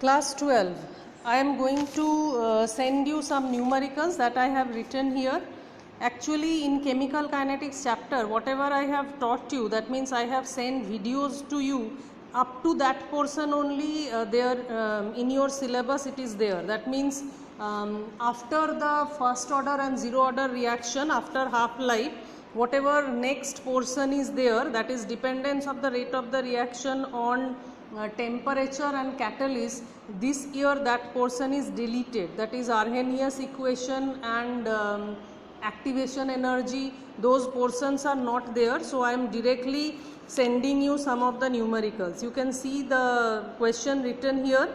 Class 12. I am going to send you some numericals that I have written here. Actually, in chemical kinetics chapter, whatever I have taught you, that means I have sent videos to you. Up to that portion only there in your syllabus it is there. That means after the first order and zero order reaction, after half life, whatever next portion is there, that is dependence of the rate of the reaction on temperature and catalyst, this year that portion is deleted, that is Arrhenius equation and activation energy, those portions are not there. So I am directly sending you some of the numericals. You can see the question written here.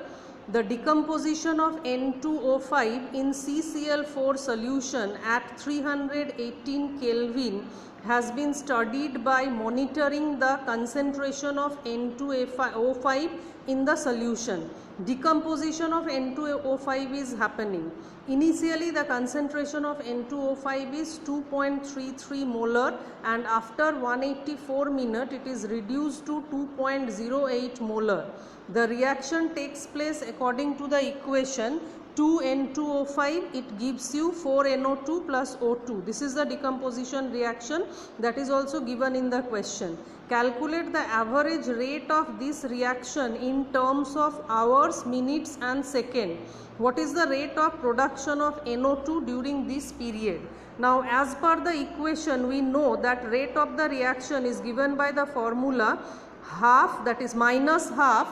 The decomposition of N2O5 in CCl4 solution at 318 Kelvin has been studied by monitoring the concentration of N2O5 in the solution. Decomposition of N2O5 is happening. Initially the concentration of N2O5 is 2.33 molar, and after 184 minutes it is reduced to 2.08 molar. The reaction takes place according to the equation 2N2O5, it gives you 4NO2 plus O2. This is the decomposition reaction that is also given in the question. Calculate the average rate of this reaction in terms of hours, minutes and second. What is the rate of production of NO2 during this period? Now, as per the equation, we know that rate of the reaction is given by the formula half, that is minus half,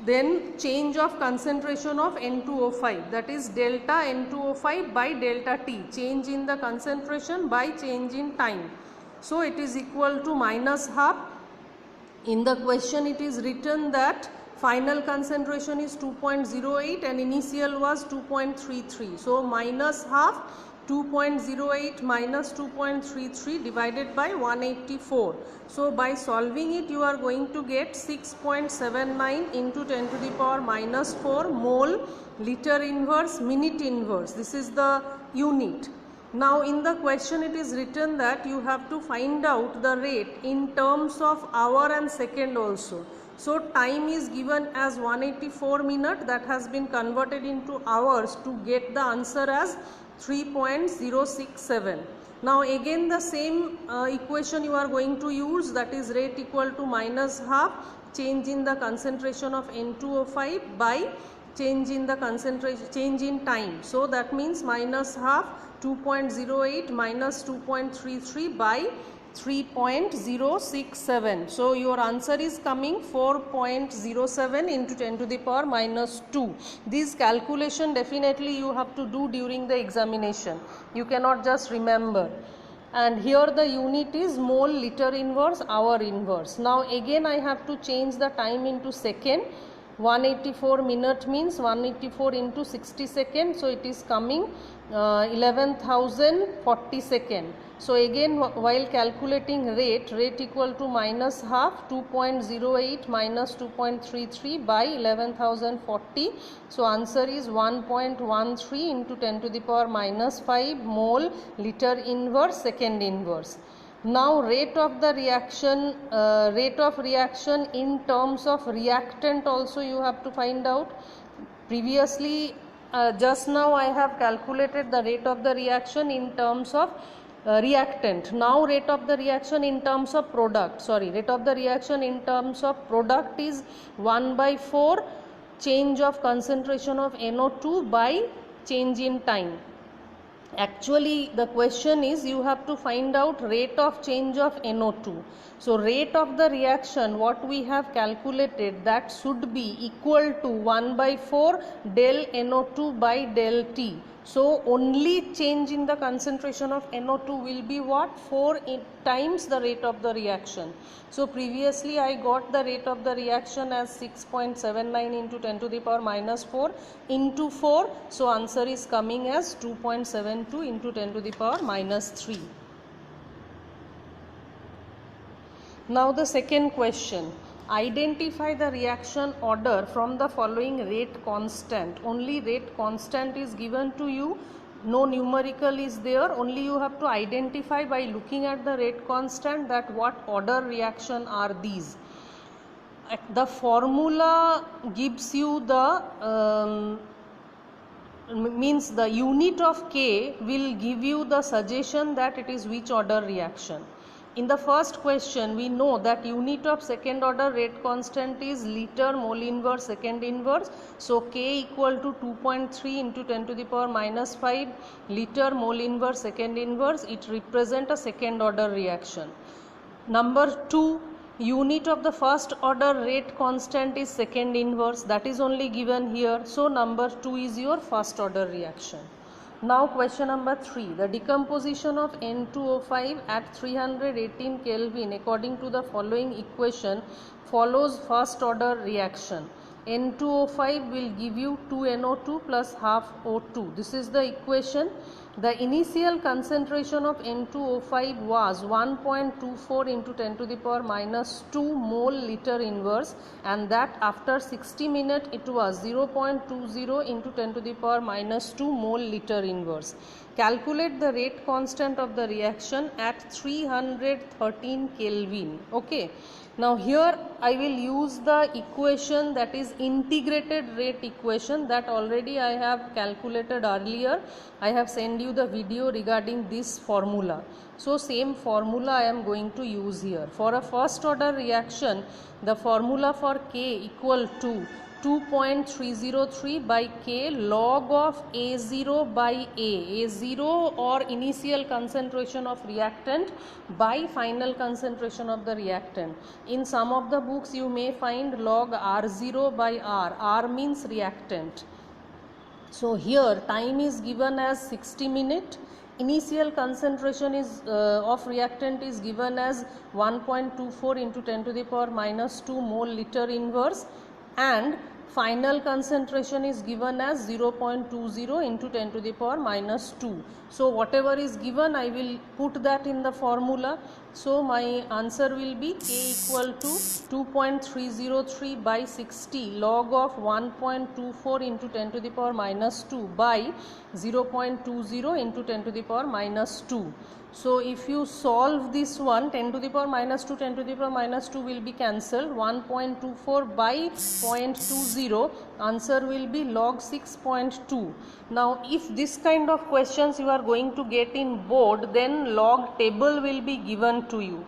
then change of concentration of N2O5, that is delta N2O5 by delta T, change in the concentration by change in time. So it is equal to minus half. In the question it is written that final concentration is 2.08 and initial was 2.33. So minus half, 2.08 minus 2.33 divided by 184. So by solving it you are going to get 6.79 into 10 to the power minus 4 mole liter inverse minute inverse. This is the unit. Now in the question it is written that you have to find out the rate in terms of hour and second also. So time is given as 184 minutes, that has been converted into hours to get the answer as 3.067. Now again the same equation you are going to use, that is rate equal to minus half change in the concentration of N2O5 by change in the concentration, change in time. So that means minus half 2.08 minus 2.33 by 3.067. So your answer is coming 4.07 into 10 to the power minus 2. This calculation definitely you have to do during the examination. You cannot just remember. And here the unit is mole liter inverse hour inverse. Now again I have to change the time into second. 184 minute means 184 into 60 seconds. So it is coming 11,040 seconds. So again while calculating rate equal to minus half 2.08 minus 2.33 by 11,040. So answer is 1.13 into 10 to the power minus 5 mole liter inverse second inverse. Now rate of the reaction, in terms of reactant also you have to find out. Previously just now I have calculated the rate of the reaction in terms of reactant. Now rate of the reaction in terms of product, rate of the reaction in terms of product is 1/4 change of concentration of NO2 by change in time. Actually the question is you have to find out rate of change of NO2. So rate of the reaction what we have calculated, that should be equal to 1/4 del NO2 by del T. So only change in the concentration of NO2 will be what? 4 times the rate of the reaction. So previously I got the rate of the reaction as 6.79 into 10 to the power minus 4 into 4. So answer is coming as 2.72 into 10 to the power minus 3. Now the second question. Identify the reaction order from the following rate constant. Only rate constant is given to you. No numerical is there. Only you have to identify by looking at the rate constant that what order reaction are these. The formula gives you the means the unit of K will give you the suggestion that it is which order reaction. In the first question we know that unit of second order rate constant is liter mole inverse second inverse. So K equal to 2.3 into 10 to the power minus 5 liter mole inverse second inverse. It represent a second order reaction. Number 2, unit of the first order rate constant is second inverse, that is only given here. So number 2 is your first order reaction. Now question number 3, the decomposition of N2O5 at 318 Kelvin according to the following equation follows first order reaction. N2O5 will give you 2NO2 plus half O2. This is the equation. The initial concentration of N2O5 was 1.24 into 10 to the power minus 2 mole liter inverse, and that after 60 minutes it was 0.20 into 10 to the power minus 2 mole liter inverse. Calculate the rate constant of the reaction at 313 Kelvin. Okay. Now here I will use the equation that is integrated rate equation that already I have calculated earlier. I have sent you the video regarding this formula. So same formula I am going to use here. For a first order reaction, the formula for K equal to 2.303 by K log of A0 by A. A0 or initial concentration of reactant by final concentration of the reactant. In some of the books you may find log R0 by R. R means reactant. So here time is given as 60 minutes. Initial concentration is of reactant is given as 1.24 into 10 to the power minus 2 mole liter inverse, and final concentration is given as 0.20 into 10 to the power minus 2. So whatever is given I will put that in the formula. So my answer will be K equal to 2.303 by 60 log of 1.24 into 10 to the power minus 2 by 0.20 into 10 to the power minus 2. So if you solve this one, 10 to the power minus 2, 10 to the power minus 2 will be cancelled. 1.24 by 0.20, answer will be log 6.2. Now if this kind of questions you are going to get in board, then log table will be given to you.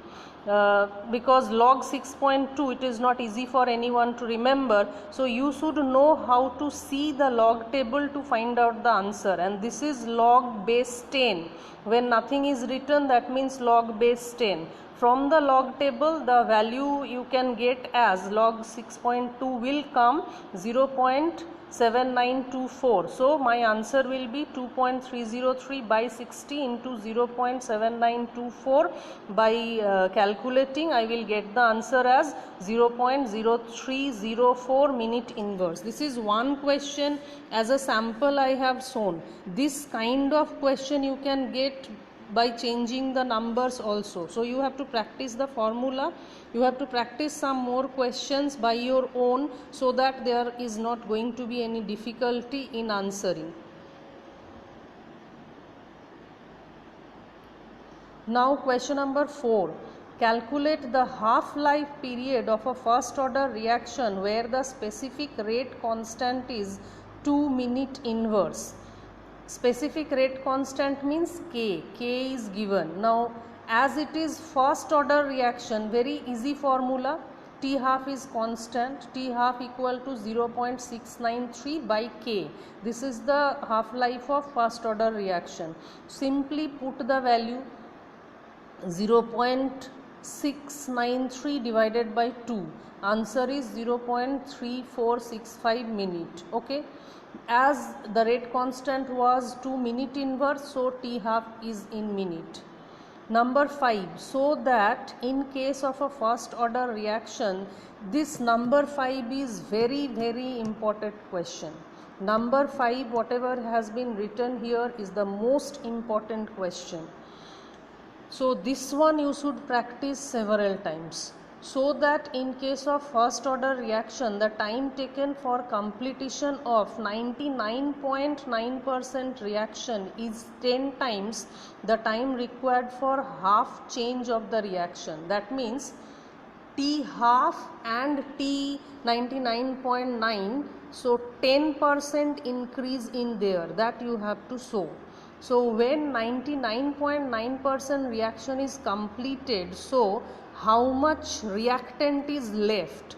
Because log 6.2 it is not easy for anyone to remember, so you should know how to see the log table to find out the answer, and this is log base 10. When nothing is written, that means log base 10. From the log table the value you can get as log 6.2 will come 0.7924. So my answer will be 2.303 by 60 into 0.7924. By calculating I will get the answer as 0.0304 minute inverse. This is one question as a sample I have shown. This kind of question you can get by changing the numbers also. So you have to practice the formula, you have to practice some more questions by your own, so that there is not going to be any difficulty in answering. Now question number 4. Calculate the half-life period of a first order reaction where the specific rate constant is 2 minute inverse. Specific rate constant means K. K is given. Now as it is first order reaction, very easy formula. T half is constant. T half equal to 0.693 by K. This is the half-life of first order reaction. Simply put the value 0.693 divided by 2. Answer is 0.3465 minute. Okay. As the rate constant was 2 minute inverse, so T half is in minute. Number 5, so that in case of a first order reaction, this number 5 is very important question. Number 5, whatever has been written here, is the most important question. So this one you should practice several times, so that in case of first order reaction, the time taken for completion of 99.9% reaction is 10 times the time required for half change of the reaction. That means T half and T 99.9, so 10% increase in there, that you have to show. So when 99.9% reaction is completed, so how much reactant is left?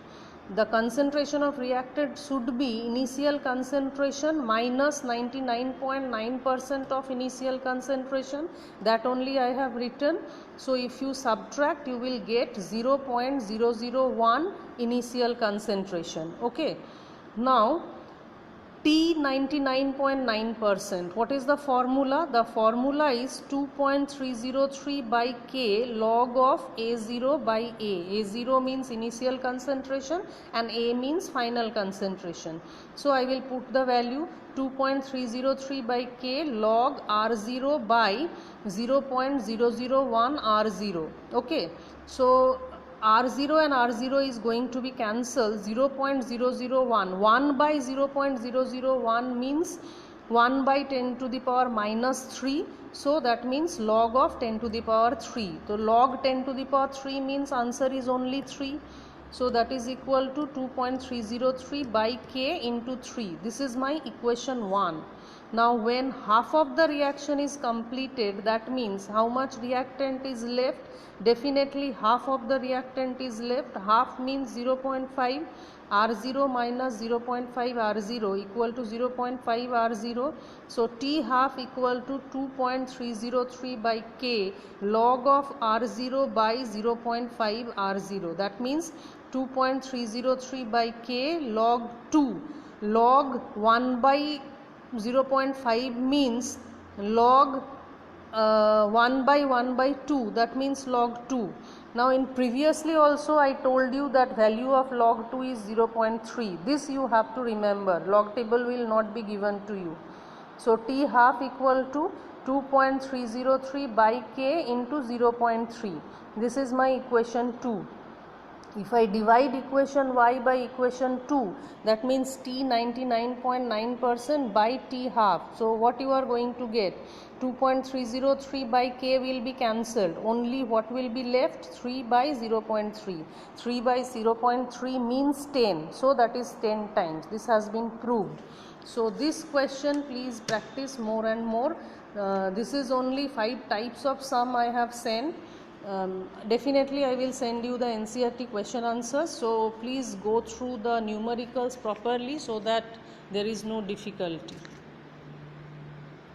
The concentration of reactant should be initial concentration minus 99.9% of initial concentration, that only I have written. So if you subtract, you will get 0.001 initial concentration. Okay, now T 99.9%, what is the formula? The formula is 2.303 by K log of A0 by A. A0 means initial concentration and A means final concentration. So I will put the value 2.303 by K log R0 by 0.001 R0. Okay, so R0 and R0 is going to be cancelled. 0.001, 1 by 0.001 means 1 by 10 to the power minus 3. So that means log of 10 to the power 3. So log 10 to the power 3 means answer is only 3. So that is equal to 2.303 by K into 3. This is my equation 1. Now when half of the reaction is completed, that means how much reactant is left? Definitely half of the reactant is left. Half means 0.5. R0 minus 0.5 R0 equal to 0.5 R0. So T half equal to 2.303 by K log of R0 by 0.5 R0. That means 2.303 by K log 2. Log 1 by 0.5 means log 1 by 1 by 2, that means log 2. Now in previously also I told you that value of log 2 is 0.3. This you have to remember. Log table will not be given to you. So T half equal to 2.303 by K into 0.3. This is my equation 2. If I divide equation y by equation 2, that means T 99.9% by T half. So what you are going to get? 2.303 by K will be cancelled. Only what will be left? 3 by 0.3. 3 by 0.3 means 10. So that is 10 times. This has been proved. So this question please practice more and more. This is only 5 types of sum I have sent. Definitely I will send you the NCERT question answers, so please go through the numericals properly so that there is no difficulty.